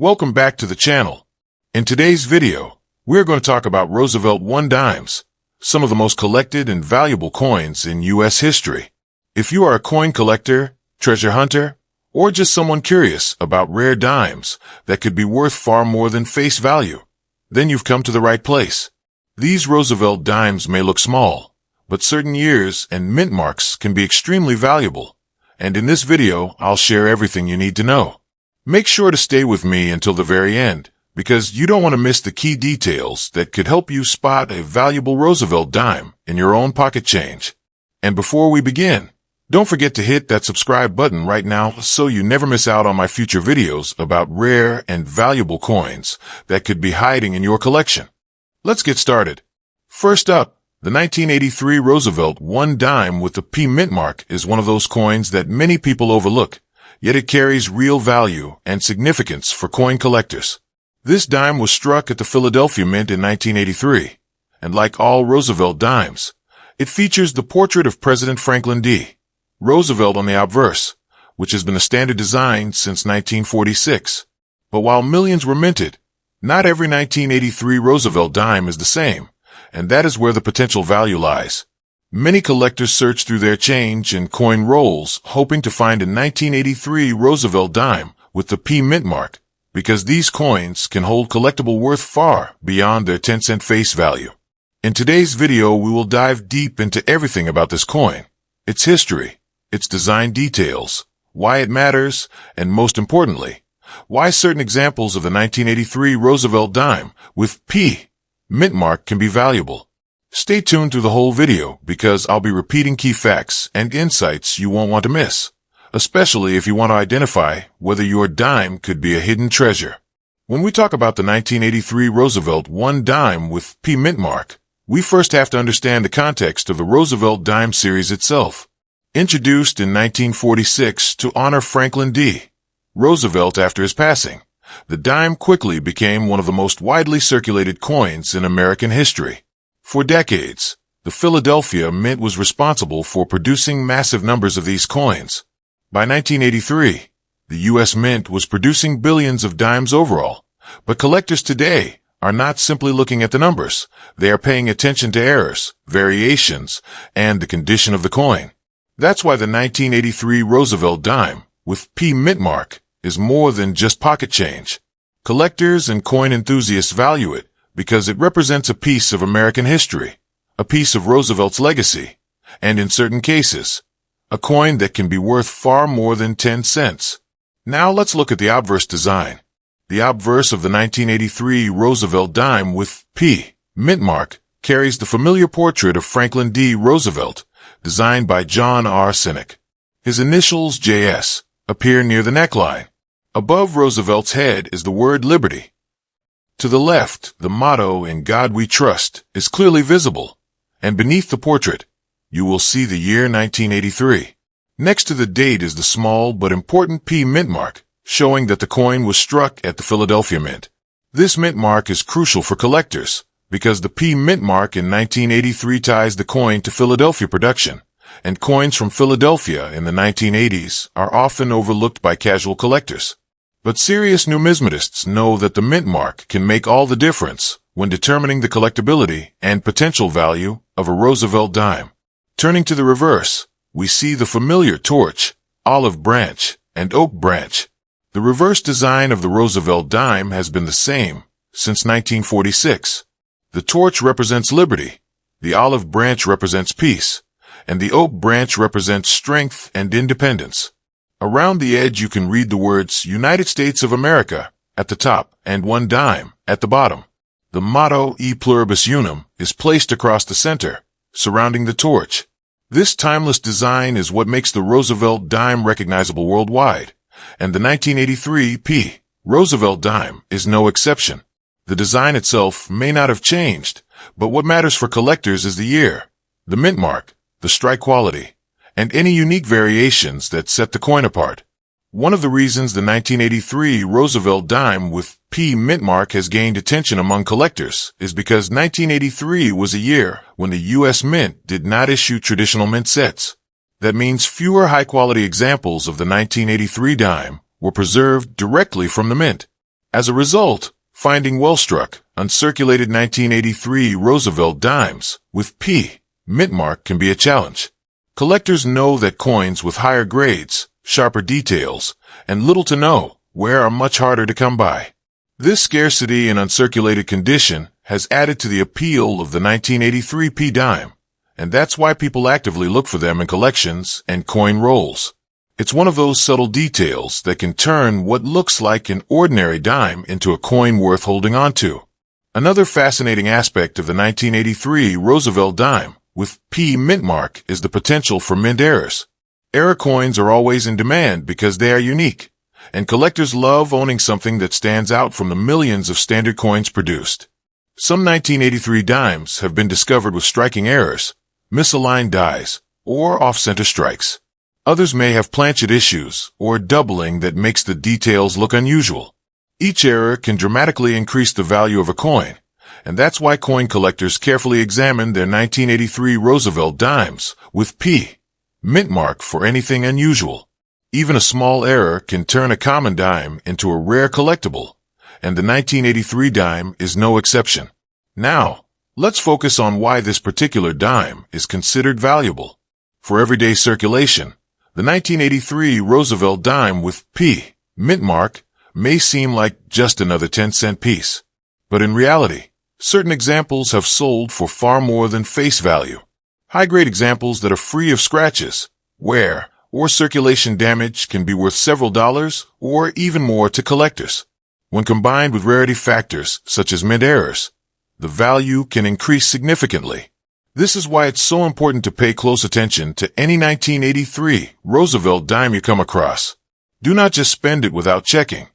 Welcome back to the channel. In today's video, we're going to talk about Roosevelt 1 dimes, some of the most collected and valuable coins in U.S. history. If you are a coin collector, treasure hunter, or just someone curious about rare dimes that could be worth far more than face value, then you've come to the right place. These Roosevelt dimes may look small, but certain years and mint marks can be extremely valuable. And in this video, I'll share everything you need to know. Make sure to stay with me until the very end, because you don't want to miss the key details that could help you spot a valuable Roosevelt dime in your own pocket change. And before we begin, don't forget to hit that subscribe button right now so you never miss out on my future videos about rare and valuable coins that could be hiding in your collection. Let's get started. First up, the 1983 Roosevelt 1 dime with the P mint mark is one of those coins that many people overlook, yet it carries real value and significance for coin collectors. This dime was struck at the Philadelphia Mint in 1983, and like all Roosevelt dimes, it features the portrait of President Franklin D. Roosevelt on the obverse, which has been a standard design since 1946. But while millions were minted, not every 1983 Roosevelt dime is the same, and that is where the potential value lies. Many collectors search through their change and coin rolls hoping to find a 1983 Roosevelt dime with the P mint mark, because these coins can hold collectible worth far beyond their 10-cent face value. In today's video, we will dive deep into everything about this coin, its history, its design details, why it matters, and most importantly, why certain examples of the 1983 Roosevelt dime with P mint mark can be valuable. Stay tuned through the whole video because I'll be repeating key facts and insights you won't want to miss, especially if you want to identify whether your dime could be a hidden treasure. When we talk about the 1983 Roosevelt 1 dime with P mint mark, we first have to understand the context of the Roosevelt dime series itself. Introduced in 1946 to honor Franklin D. Roosevelt after his passing, the dime quickly became one of the most widely circulated coins in American history. For decades, the Philadelphia Mint was responsible for producing massive numbers of these coins. By 1983, the U.S. Mint was producing billions of dimes overall, but collectors today are not simply looking at the numbers. They are paying attention to errors, variations, and the condition of the coin. That's why the 1983 Roosevelt dime with P mint mark is more than just pocket change. Collectors and coin enthusiasts value it because it represents a piece of American history, a piece of Roosevelt's legacy, and in certain cases, a coin that can be worth far more than 10 cents. Now let's look at the obverse design. The obverse of the 1983 Roosevelt dime with P mint mark carries the familiar portrait of Franklin D. Roosevelt, designed by John R. Sinek. His initials, JS, appear near the neckline. Above Roosevelt's head is the word Liberty. To the left, the motto, "In God We Trust," is clearly visible, and beneath the portrait, you will see the year 1983. Next to the date is the small but important P mint mark, showing that the coin was struck at the Philadelphia Mint. This mint mark is crucial for collectors, because the P mint mark in 1983 ties the coin to Philadelphia production, and coins from Philadelphia in the 1980s are often overlooked by casual collectors. But serious numismatists know that the mint mark can make all the difference when determining the collectability and potential value of a Roosevelt dime. Turning to the reverse, we see the familiar torch, olive branch, and oak branch. The reverse design of the Roosevelt dime has been the same since 1946. The torch represents liberty, the olive branch represents peace, and the oak branch represents strength and independence. Around the edge you can read the words United States of America at the top and 1 dime at the bottom. The motto E pluribus unum is placed across the center, surrounding the torch. This timeless design is what makes the Roosevelt dime recognizable worldwide, and the 1983 P. Roosevelt dime is no exception. The design itself may not have changed, but what matters for collectors is the year, the mint mark, the strike quality, and any unique variations that set the coin apart. One of the reasons the 1983 Roosevelt dime with P mint mark has gained attention among collectors is because 1983 was a year when the U.S. Mint did not issue traditional mint sets. That means fewer high-quality examples of the 1983 dime were preserved directly from the mint. As a result, finding well-struck, uncirculated 1983 Roosevelt dimes with P mint mark can be a challenge. Collectors know that coins with higher grades, sharper details, and little to no wear are much harder to come by. This scarcity and uncirculated condition has added to the appeal of the 1983 P dime, and that's why people actively look for them in collections and coin rolls. It's one of those subtle details that can turn what looks like an ordinary dime into a coin worth holding on to. Another fascinating aspect of the 1983 Roosevelt dime with P mint mark is the potential for mint errors. Error coins are always in demand because they are unique, and collectors love owning something that stands out from the millions of standard coins produced. Some 1983 dimes have been discovered with striking errors, misaligned dies, or off-center strikes. Others may have planchet issues or doubling that makes the details look unusual. Each error can dramatically increase the value of a coin, and that's why coin collectors carefully examine their 1983 Roosevelt dimes with P mint mark for anything unusual. Even a small error can turn a common dime into a rare collectible, and the 1983 dime is no exception. Now, let's focus on why this particular dime is considered valuable. For everyday circulation, the 1983 Roosevelt dime with P mint mark may seem like just another 10-cent piece. But in reality, certain examples have sold for far more than face value. High-grade examples that are free of scratches, wear, or circulation damage can be worth several dollars or even more to collectors. When combined with rarity factors such as mint errors, the value can increase significantly. This is why it's so important to pay close attention to any 1983 Roosevelt dime you come across. Do not just spend it without checking.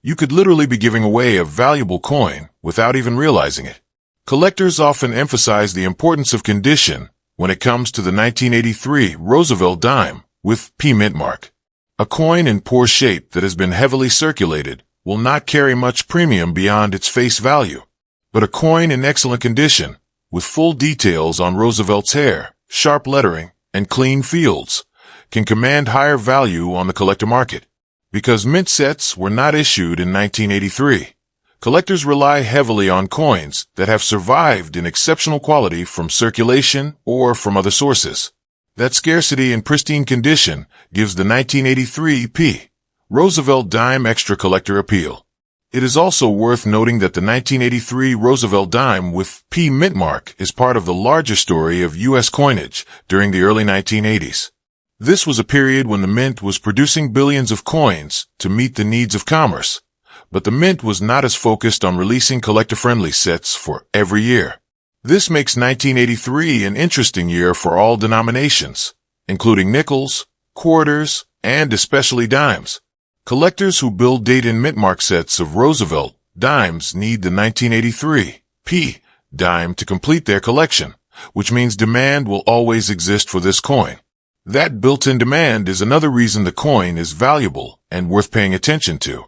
You could literally be giving away a valuable coin without even realizing it. Collectors often emphasize the importance of condition when it comes to the 1983 Roosevelt dime with P mint mark. A coin in poor shape that has been heavily circulated will not carry much premium beyond its face value. But a coin in excellent condition, with full details on Roosevelt's hair, sharp lettering, and clean fields, can command higher value on the collector market. Because mint sets were not issued in 1983, collectors rely heavily on coins that have survived in exceptional quality from circulation or from other sources. That scarcity and pristine condition gives the 1983 P Roosevelt dime extra collector appeal. It is also worth noting that the 1983 Roosevelt dime with P mint mark is part of the larger story of U.S. coinage during the early 1980s. This was a period when the mint was producing billions of coins to meet the needs of commerce, but the mint was not as focused on releasing collector-friendly sets for every year. This makes 1983 an interesting year for all denominations, including nickels, quarters, and especially dimes. Collectors who build date and mint mark sets of Roosevelt dimes need the 1983 P dime to complete their collection, which means demand will always exist for this coin. That built-in demand is another reason the coin is valuable and worth paying attention to.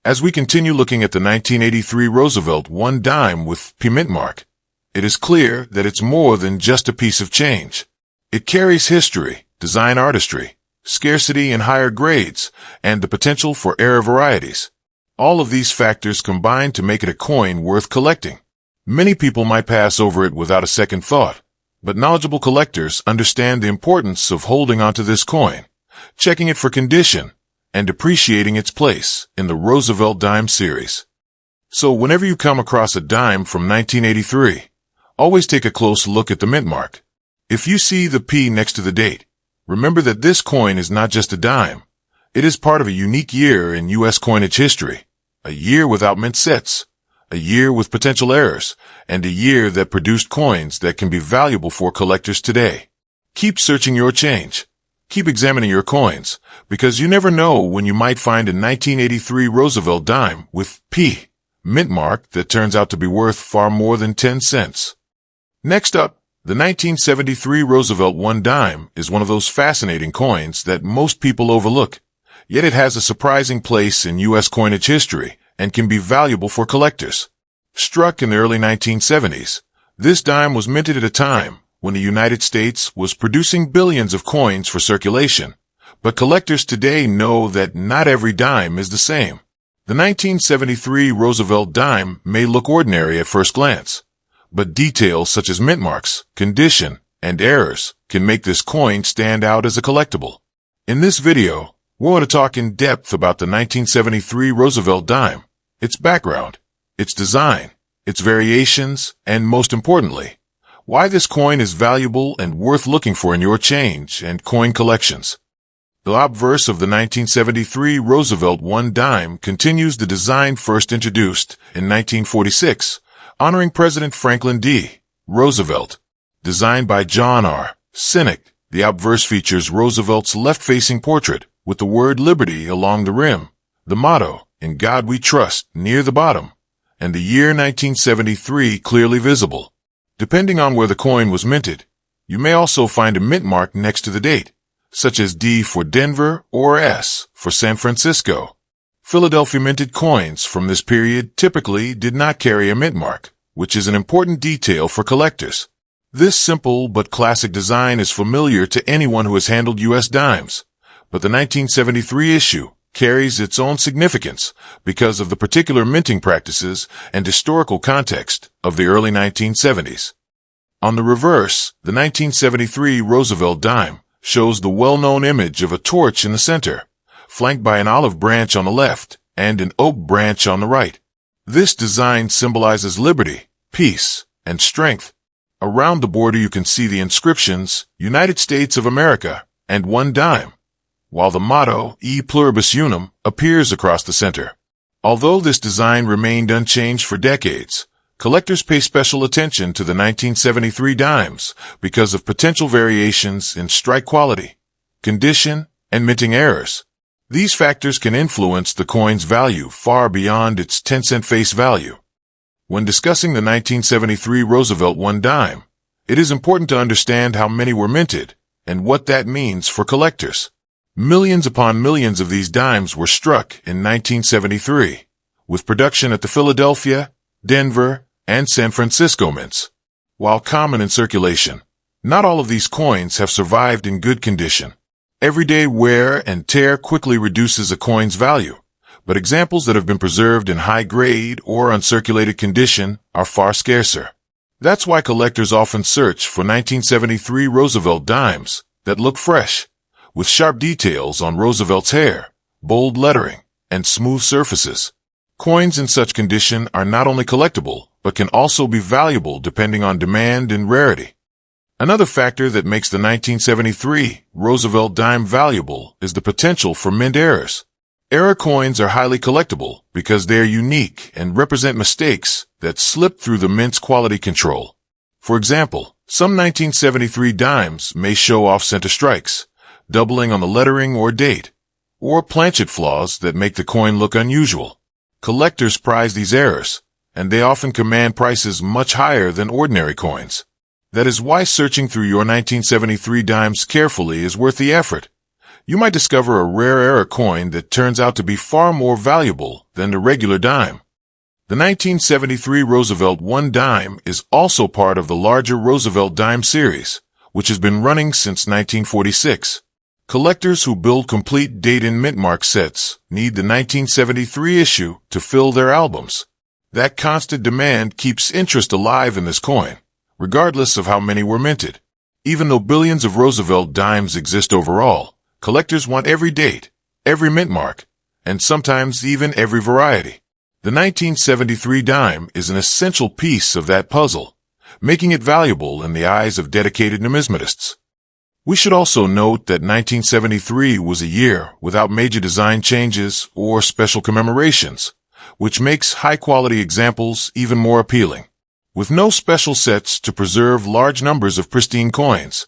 As we continue looking at the 1983 Roosevelt 1 dime with P mint mark, it is clear that it's more than just a piece of change. It carries history, design artistry, scarcity in higher grades, and the potential for error varieties. All of these factors combine to make it a coin worth collecting. Many people might pass over it without a second thought, but knowledgeable collectors understand the importance of holding onto this coin, checking it for condition, and appreciating its place in the Roosevelt dime series. So whenever you come across a dime from 1983, always take a close look at the mint mark. If you see the P next to the date, remember that this coin is not just a dime. It is part of a unique year in U.S. coinage history, a year without mint sets, a year with potential errors, and a year that produced coins that can be valuable for collectors today. Keep searching your change. Keep examining your coins, because you never know when you might find a 1983 Roosevelt dime with P mint mark that turns out to be worth far more than 10 cents. Next up, the 1973 Roosevelt 1 dime is one of those fascinating coins that most people overlook, yet it has a surprising place in U.S. coinage history and can be valuable for collectors. Struck in the early 1970s, this dime was minted at a time when the United States was producing billions of coins for circulation, but collectors today know that not every dime is the same. The 1973 Roosevelt dime may look ordinary at first glance, but details such as mint marks, condition, and errors can make this coin stand out as a collectible. In this video, we're going to talk in depth about the 1973 Roosevelt dime, its background, its design, its variations, and most importantly, why this coin is valuable and worth looking for in your change and coin collections. The obverse of the 1973 Roosevelt one dime continues the design first introduced in 1946, honoring President Franklin D. Roosevelt. Designed by John R. Sinek, the obverse features Roosevelt's left-facing portrait with the word Liberty along the rim, the motto, "In God We Trust," near the bottom, and the year 1973 clearly visible. Depending on where the coin was minted, you may also find a mint mark next to the date, such as D for Denver or S for San Francisco. Philadelphia minted coins from this period typically did not carry a mint mark, which is an important detail for collectors. This simple but classic design is familiar to anyone who has handled U.S. dimes, but the 1973 issue carries its own significance because of the particular minting practices and historical context of the early 1970s. On the reverse, the 1973 Roosevelt dime shows the well-known image of a torch in the center, flanked by an olive branch on the left and an oak branch on the right. This design symbolizes liberty, peace, and strength. Around the border you can see the inscriptions, United States of America, and one dime, while the motto, E Pluribus Unum, appears across the center. Although this design remained unchanged for decades, collectors pay special attention to the 1973 dimes because of potential variations in strike quality, condition, and minting errors. These factors can influence the coin's value far beyond its 10-cent face value. When discussing the 1973 Roosevelt one dime, it is important to understand how many were minted and what that means for collectors. Millions upon millions of these dimes were struck in 1973, with production at the Philadelphia, Denver, and San Francisco mints. While common in circulation, not all of these coins have survived in good condition. Everyday wear and tear quickly reduces a coin's value, but examples that have been preserved in high grade or uncirculated condition are far scarcer. That's why collectors often search for 1973 Roosevelt dimes that look fresh, with sharp details on Roosevelt's hair, bold lettering, and smooth surfaces. Coins in such condition are not only collectible, but can also be valuable depending on demand and rarity. Another factor that makes the 1973 Roosevelt dime valuable is the potential for mint errors. Error coins are highly collectible because they are unique and represent mistakes that slip through the mint's quality control. For example, some 1973 dimes may show off-center strikes, doubling on the lettering or date, or planchet flaws that make the coin look unusual. Collectors prize these errors, and they often command prices much higher than ordinary coins. That is why searching through your 1973 dimes carefully is worth the effort. You might discover a rare error coin that turns out to be far more valuable than the regular dime. The 1973 Roosevelt one dime is also part of the larger Roosevelt dime series, which has been running since 1946. Collectors who build complete date and mint mark sets need the 1973 issue to fill their albums. That constant demand keeps interest alive in this coin, regardless of how many were minted. Even though billions of Roosevelt dimes exist overall, collectors want every date, every mint mark, and sometimes even every variety. The 1973 dime is an essential piece of that puzzle, making it valuable in the eyes of dedicated numismatists. We should also note that 1973 was a year without major design changes or special commemorations, which makes high-quality examples even more appealing. With no special sets to preserve large numbers of pristine coins,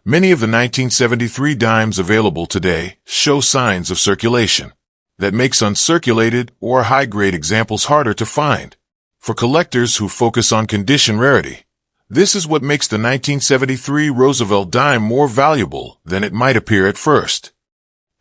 many of the 1973 dimes available today show signs of circulation. That makes uncirculated or high-grade examples harder to find. For collectors who focus on condition rarity, this is what makes the 1973 Roosevelt dime more valuable than it might appear at first.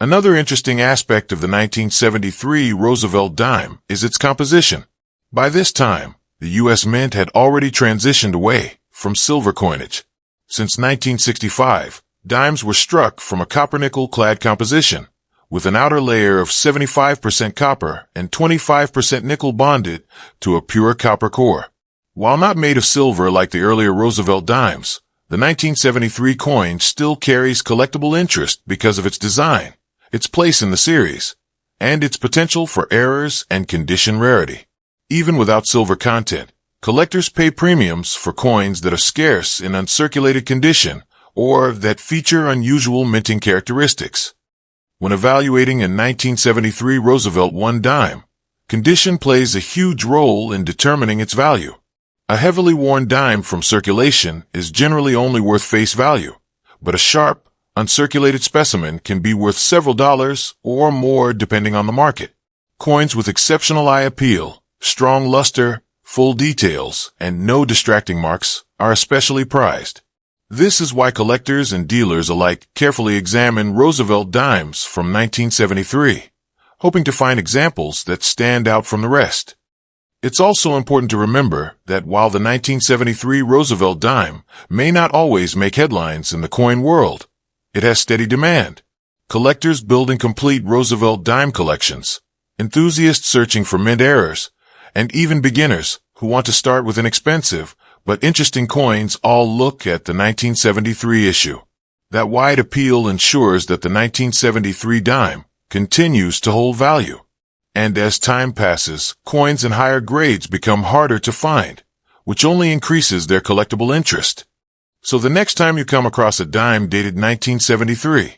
Another interesting aspect of the 1973 Roosevelt dime is its composition. By this time, the U.S. Mint had already transitioned away from silver coinage. Since 1965, dimes were struck from a copper-nickel-clad composition, with an outer layer of 75% copper and 25% nickel bonded to a pure copper core. While not made of silver like the earlier Roosevelt dimes, the 1973 coin still carries collectible interest because of its design, its place in the series, and its potential for errors and condition rarity. Even without silver content, collectors pay premiums for coins that are scarce in uncirculated condition or that feature unusual minting characteristics. When evaluating a 1973 Roosevelt 1 dime, condition plays a huge role in determining its value. A heavily worn dime from circulation is generally only worth face value, but a sharp, uncirculated specimen can be worth several dollars or more depending on the market. Coins with exceptional eye appeal, strong luster, full details, and no distracting marks are especially prized. This is why collectors and dealers alike carefully examine Roosevelt dimes from 1973, hoping to find examples that stand out from the rest. It's also important to remember that while the 1973 Roosevelt dime may not always make headlines in the coin world, it has steady demand. Collectors building complete Roosevelt dime collections, enthusiasts searching for mint errors, and even beginners who want to start with inexpensive but interesting coins all look at the 1973 issue. That wide appeal ensures that the 1973 dime continues to hold value. And as time passes, coins in higher grades become harder to find, which only increases their collectible interest. So the next time you come across a dime dated 1973,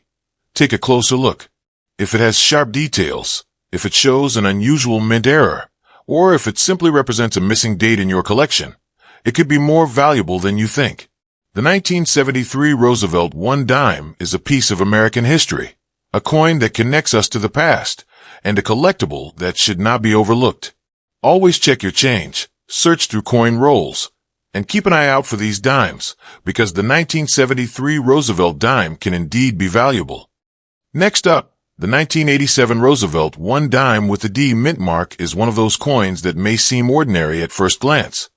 take a closer look. If it has sharp details, if it shows an unusual mint error, or if it simply represents a missing date in your collection, it could be more valuable than you think. The 1973 Roosevelt 1 dime is a piece of American history, a coin that connects us to the past, and a collectible that should not be overlooked. Always check your change, search through coin rolls, and keep an eye out for these dimes, because the 1973 Roosevelt dime can indeed be valuable. Next up, the 1987 Roosevelt 1 dime with the D mint mark is one of those coins that may seem ordinary at first glance.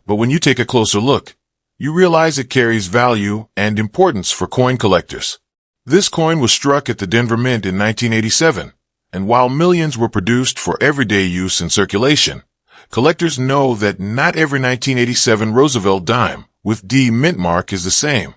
But when you take a closer look, you realize it carries value and importance for coin collectors. This coin was struck at the Denver Mint in 1987, and while millions were produced for everyday use in circulation, collectors know that not every 1987 Roosevelt dime with D mint mark is the same.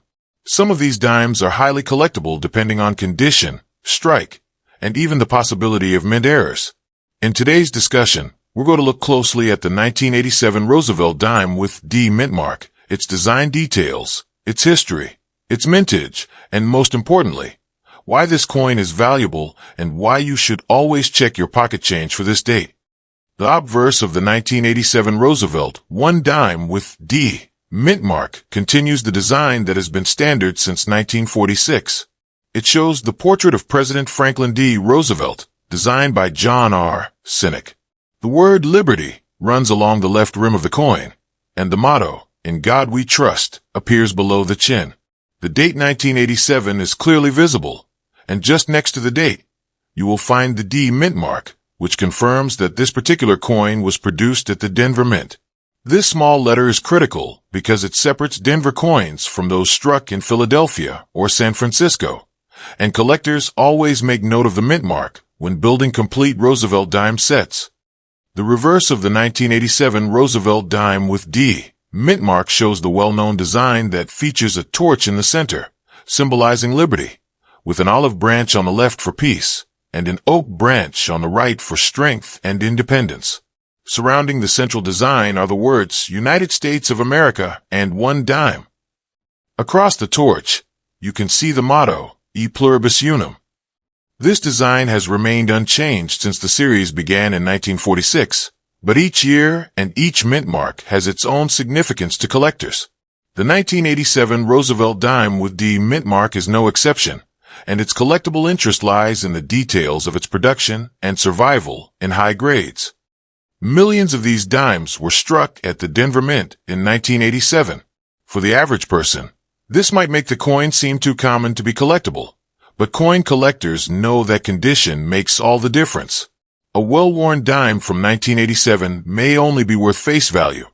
Some of these dimes are highly collectible depending on condition, strike, and even the possibility of mint errors. In today's discussion, we're going to look closely at the 1987 Roosevelt dime with D mint mark, its design details, its history, its mintage, and most importantly, why this coin is valuable and why you should always check your pocket change for this date. The obverse of the 1987 Roosevelt 1 dime with D mint mark continues the design that has been standard since 1946. It shows the portrait of President Franklin D. Roosevelt, designed by John R. Sinek. The word liberty runs along the left rim of the coin, and the motto, "In God We Trust," appears below the chin. The date 1987 is clearly visible, and just next to the date, you will find the D mint mark, which confirms that this particular coin was produced at the Denver Mint. This small letter is critical because it separates Denver coins from those struck in Philadelphia or San Francisco, and collectors always make note of the mint mark when building complete Roosevelt dime sets. The reverse of the 1987 Roosevelt dime with D mint mark shows the well-known design that features a torch in the center, symbolizing liberty, with an olive branch on the left for peace, and an oak branch on the right for strength and independence. Surrounding the central design are the words United States of America and 1 dime. Across the torch, you can see the motto, E Pluribus Unum. This design has remained unchanged since the series began in 1946, but each year and each mint mark has its own significance to collectors. The 1987 Roosevelt dime with D mint mark is no exception, and its collectible interest lies in the details of its production and survival in high grades. Millions of these dimes were struck at the Denver Mint in 1987. For the average person, this might make the coin seem too common to be collectible, but coin collectors know that condition makes all the difference. A well-worn dime from 1987 may only be worth face value,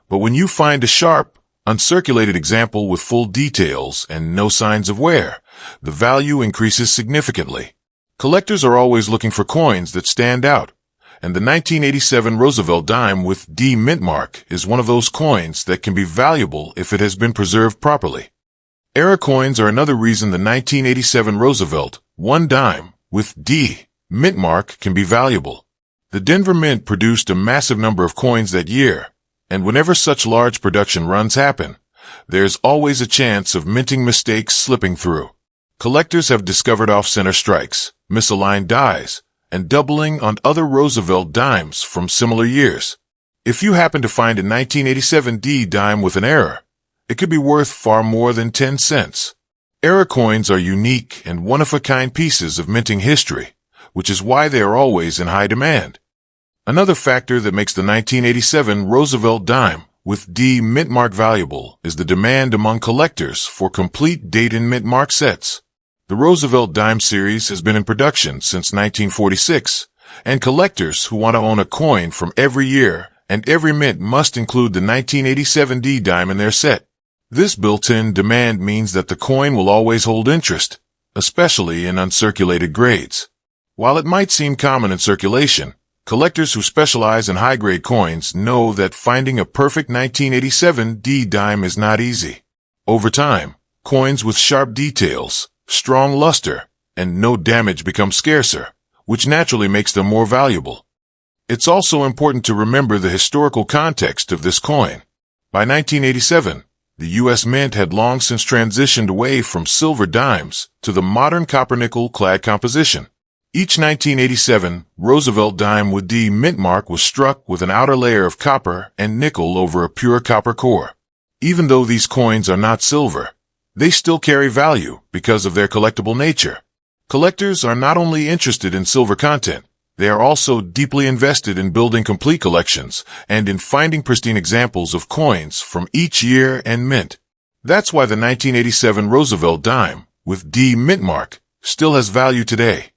but when you find a sharp, uncirculated example with full details and no signs of wear, the value increases significantly. Collectors are always looking for coins that stand out, and the 1987 Roosevelt dime with D mint mark is one of those coins that can be valuable if it has been preserved properly. Era coins are another reason the 1987 Roosevelt 1 dime with D mint mark can be valuable. The Denver Mint produced a massive number of coins that year, and whenever such large production runs happen, there's always a chance of minting mistakes slipping through. Collectors have discovered off-center strikes, misaligned dies, and doubling on other Roosevelt dimes from similar years. If you happen to find a 1987 D dime with an error, it could be worth far more than 10 cents. Error coins are unique and one-of-a-kind pieces of minting history, which is why they are always in high demand. Another factor that makes the 1987 Roosevelt dime with D mint mark valuable is the demand among collectors for complete date and mint mark sets. The Roosevelt dime series has been in production since 1946, and collectors who want to own a coin from every year and every mint must include the 1987 D dime in their set. This built-in demand means that the coin will always hold interest, especially in uncirculated grades. While it might seem common in circulation, collectors who specialize in high-grade coins know that finding a perfect 1987 D dime is not easy. Over time, coins with sharp details, strong luster, and no damage become scarcer, which naturally makes them more valuable. It's also important to remember the historical context of this coin. By 1987, the U.S. Mint had long since transitioned away from silver dimes to the modern copper-nickel clad composition. Each 1987 Roosevelt dime with D mint mark was struck with an outer layer of copper and nickel over a pure copper core. Even though these coins are not silver, they still carry value because of their collectible nature. Collectors are not only interested in silver content, they are also deeply invested in building complete collections and in finding pristine examples of coins from each year and mint. That's why the 1987 Roosevelt dime with D mint mark still has value today.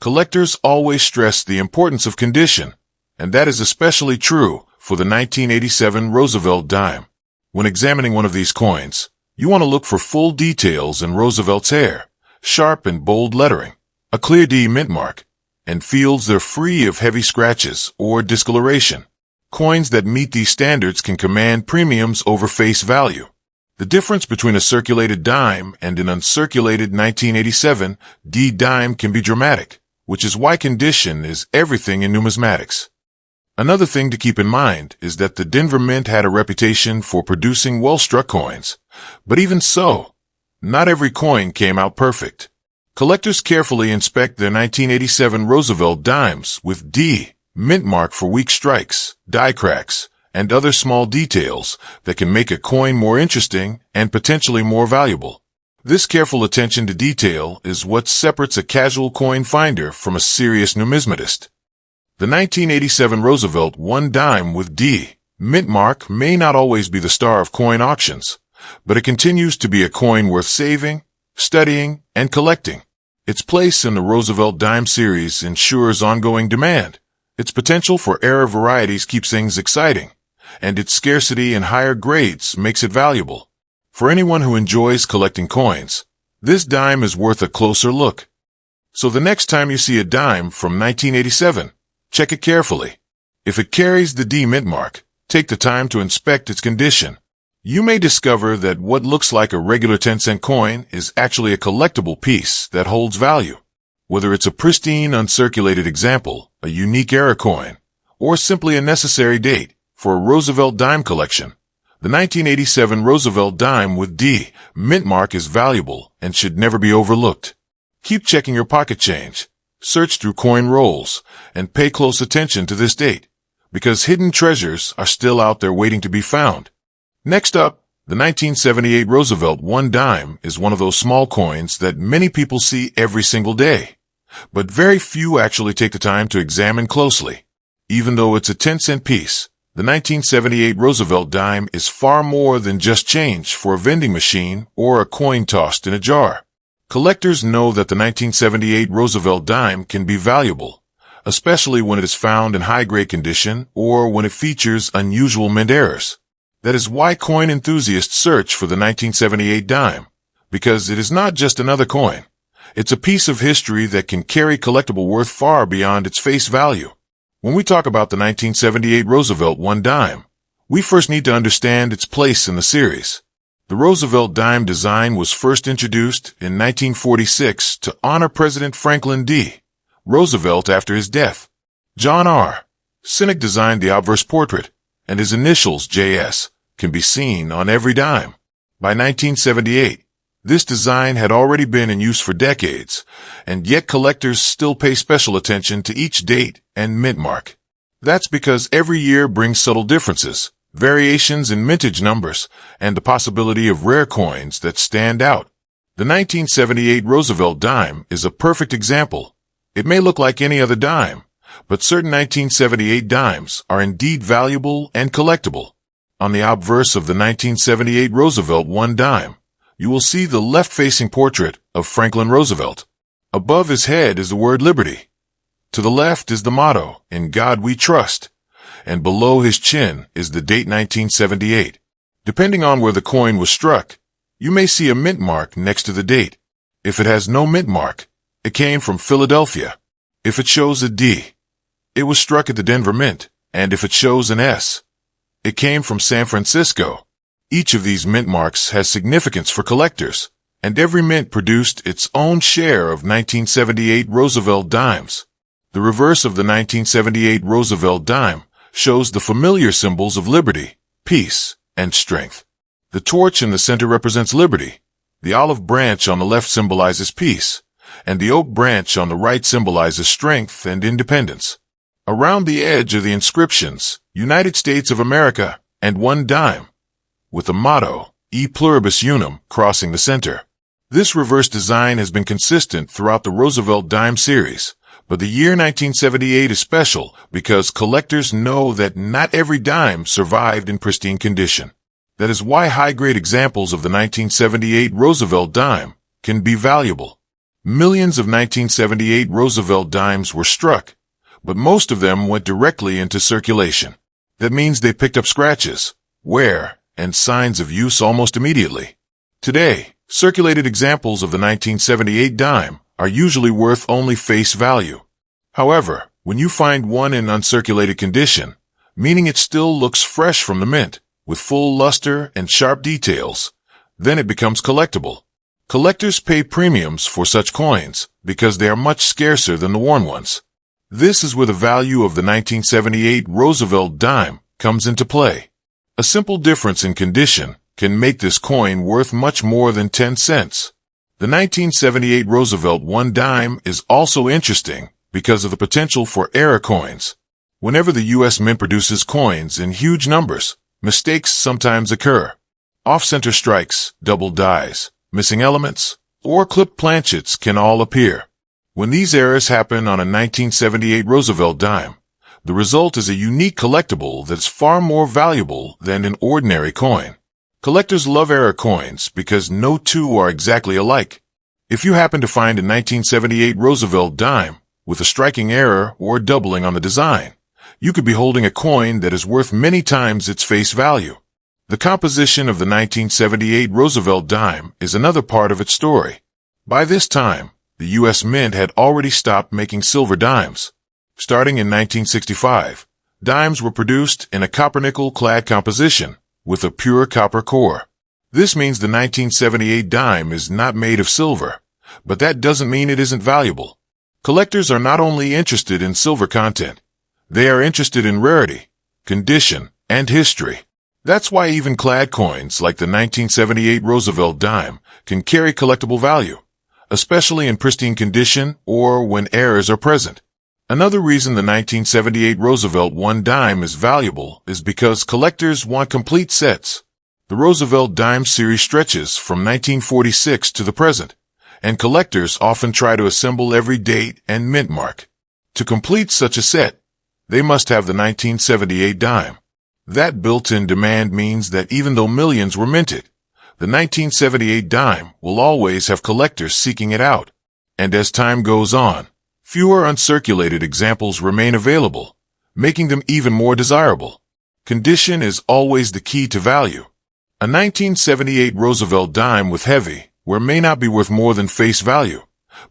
Collectors always stress the importance of condition, and that is especially true for the 1987 Roosevelt dime. When examining one of these coins, you want to look for full details in Roosevelt's hair, sharp and bold lettering, a clear D mint mark, and fields that are free of heavy scratches or discoloration. Coins that meet these standards can command premiums over face value. The difference between a circulated dime and an uncirculated 1987 D dime can be dramatic, which is why condition is everything in numismatics. Another thing to keep in mind is that the Denver Mint had a reputation for producing well-struck coins, but even so, not every coin came out perfect. Collectors carefully inspect their 1987 Roosevelt dimes with D mint mark for weak strikes, die cracks, and other small details that can make a coin more interesting and potentially more valuable. This careful attention to detail is what separates a casual coin finder from a serious numismatist. The 1987 Roosevelt 1 dime with D mint mark may not always be the star of coin auctions, but it continues to be a coin worth saving, studying, and collecting. Its place in the Roosevelt dime series ensures ongoing demand. Its potential for error varieties keeps things exciting, and its scarcity in higher grades makes it valuable. For anyone who enjoys collecting coins, this dime is worth a closer look. So the next time you see a dime from 1987, check it carefully. If it carries the D mint mark, take the time to inspect its condition. You may discover that what looks like a regular 10-cent coin is actually a collectible piece that holds value. Whether it's a pristine, uncirculated example, a unique era coin, or simply a necessary date for a Roosevelt dime collection, the 1987 Roosevelt dime with D mint mark is valuable and should never be overlooked. Keep checking your pocket change, search through coin rolls, and pay close attention to this date, because hidden treasures are still out there waiting to be found. Next up, the 1978 Roosevelt 1 dime is one of those small coins that many people see every single day, but very few actually take the time to examine closely. Even though it's a 10-cent piece, the 1978 Roosevelt dime is far more than just change for a vending machine or a coin tossed in a jar. Collectors know that the 1978 Roosevelt dime can be valuable, especially when it is found in high-grade condition or when it features unusual mint errors. That is why coin enthusiasts search for the 1978 dime, because it is not just another coin. It's a piece of history that can carry collectible worth far beyond its face value. When we talk about the 1978 Roosevelt one dime, we first need to understand its place in the series. The Roosevelt dime design was first introduced in 1946 to honor President Franklin D. Roosevelt after his death. John R. Sinek designed the obverse portrait, and his initials, JS, can be seen on every dime. By 1978, this design had already been in use for decades, and yet collectors still pay special attention to each date and mint mark. That's because every year brings subtle differences, variations in mintage numbers, and the possibility of rare coins that stand out. The 1978 Roosevelt dime is a perfect example. It may look like any other dime, but certain 1978 dimes are indeed valuable and collectible. On the obverse of the 1978 Roosevelt one dime, you will see the left-facing portrait of Franklin Roosevelt. Above his head is the word Liberty. To the left is the motto, "In God We Trust," and below his chin is the date 1978. Depending on where the coin was struck, you may see a mint mark next to the date. If it has no mint mark, it came from Philadelphia. If it shows a D, it was struck at the Denver Mint, and if it shows an S, it came from San Francisco. Each of these mint marks has significance for collectors, and every mint produced its own share of 1978 Roosevelt dimes. The reverse of the 1978 Roosevelt dime shows the familiar symbols of liberty, peace, and strength. The torch in the center represents liberty, the olive branch on the left symbolizes peace, and the oak branch on the right symbolizes strength and independence. Around the edge are the inscriptions, United States of America, and one dime, with the motto, E Pluribus Unum, crossing the center. This reverse design has been consistent throughout the Roosevelt dime series, but the year 1978 is special because collectors know that not every dime survived in pristine condition. That is why high-grade examples of the 1978 Roosevelt dime can be valuable. Millions of 1978 Roosevelt dimes were struck, but most of them went directly into circulation. That means they picked up scratches, wear, and signs of use almost immediately. Today, circulated examples of the 1978 dime are usually worth only face value. However, when you find one in uncirculated condition, meaning it still looks fresh from the mint, with full luster and sharp details, then it becomes collectible. Collectors pay premiums for such coins because they are much scarcer than the worn ones. This is where the value of the 1978 Roosevelt dime comes into play. A simple difference in condition can make this coin worth much more than 10 cents. The 1978 Roosevelt one dime is also interesting because of the potential for error coins. Whenever the U.S. Mint produces coins in huge numbers, mistakes sometimes occur. Off-center strikes, double dies, missing elements, or clipped planchets can all appear. When these errors happen on a 1978 Roosevelt dime, the result is a unique collectible that's far more valuable than an ordinary coin. Collectors love error coins because no two are exactly alike. If you happen to find a 1978 Roosevelt dime with a striking error or doubling on the design, you could be holding a coin that is worth many times its face value. The composition of the 1978 Roosevelt dime is another part of its story. By this time, the U.S. Mint had already stopped making silver dimes. Starting in 1965, dimes were produced in a copper-nickel clad composition with a pure copper core. This means the 1978 dime is not made of silver, but that doesn't mean it isn't valuable. Collectors are not only interested in silver content, they are interested in rarity, condition, and history. That's why even clad coins like the 1978 Roosevelt dime can carry collectible value, especially in pristine condition or when errors are present. Another reason the 1978 Roosevelt one dime is valuable is because collectors want complete sets. The Roosevelt dime series stretches from 1946 to the present, and collectors often try to assemble every date and mint mark. To complete such a set, they must have the 1978 dime. That built-in demand means that even though millions were minted, the 1978 dime will always have collectors seeking it out. And as time goes on, fewer uncirculated examples remain available, making them even more desirable. Condition is always the key to value. A 1978 Roosevelt dime with heavy wear may not be worth more than face value,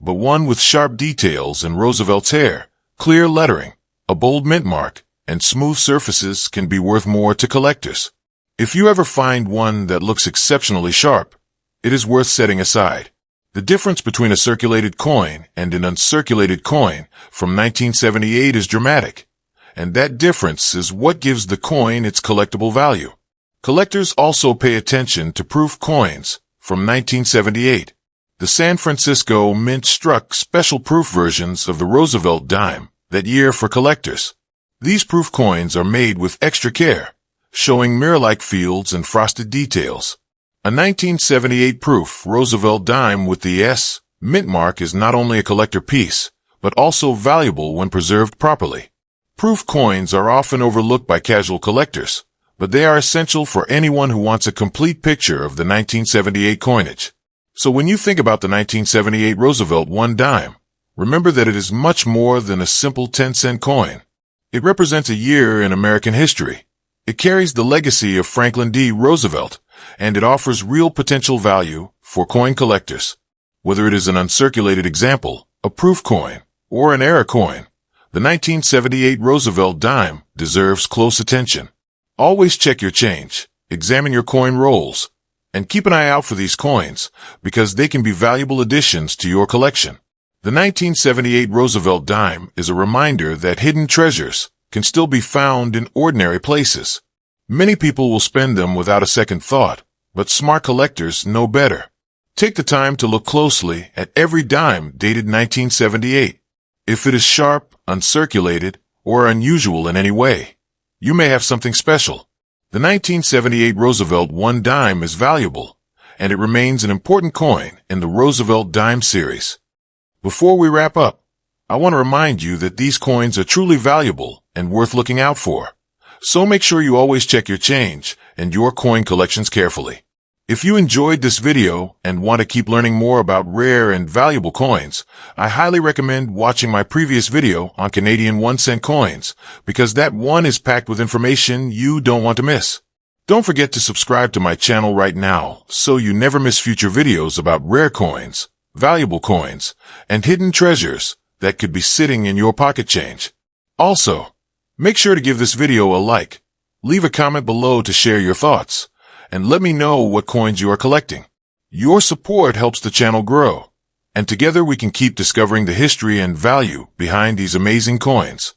but one with sharp details in Roosevelt's hair, clear lettering, a bold mint mark, and smooth surfaces can be worth more to collectors. If you ever find one that looks exceptionally sharp, it is worth setting aside. The difference between a circulated coin and an uncirculated coin from 1978 is dramatic, and that difference is what gives the coin its collectible value. Collectors also pay attention to proof coins from 1978. The San Francisco Mint struck special proof versions of the Roosevelt dime that year for collectors. These proof coins are made with extra care, showing mirror-like fields and frosted details. A 1978 proof Roosevelt dime with the S mint mark is not only a collector piece, but also valuable when preserved properly. Proof coins are often overlooked by casual collectors, but they are essential for anyone who wants a complete picture of the 1978 coinage. So when you think about the 1978 Roosevelt 1 dime, remember that it is much more than a simple 10-cent coin. It represents a year in American history. It carries the legacy of Franklin D. Roosevelt, and it offers real potential value for coin collectors. Whether it is an uncirculated example, a proof coin, or an error coin, the 1978 Roosevelt dime deserves close attention. Always check your change, examine your coin rolls, and keep an eye out for these coins because they can be valuable additions to your collection. The 1978 Roosevelt dime is a reminder that hidden treasures can still be found in ordinary places. Many people will spend them without a second thought, but smart collectors know better. Take the time to look closely at every dime dated 1978. If it is sharp, uncirculated, or unusual in any way, you may have something special. The 1978 Roosevelt 1 dime is valuable, and it remains an important coin in the Roosevelt dime series. Before we wrap up, I want to remind you that these coins are truly valuable and worth looking out for. So make sure you always check your change and your coin collections carefully. If you enjoyed this video and want to keep learning more about rare and valuable coins, I highly recommend watching my previous video on Canadian 1-cent coins because that one is packed with information you don't want to miss. Don't forget to subscribe to my channel right now so you never miss future videos about rare coins, valuable coins, and hidden treasures that could be sitting in your pocket change. Also, make sure to give this video a like, leave a comment below to share your thoughts, and let me know what coins you are collecting. Your support helps the channel grow, and together we can keep discovering the history and value behind these amazing coins.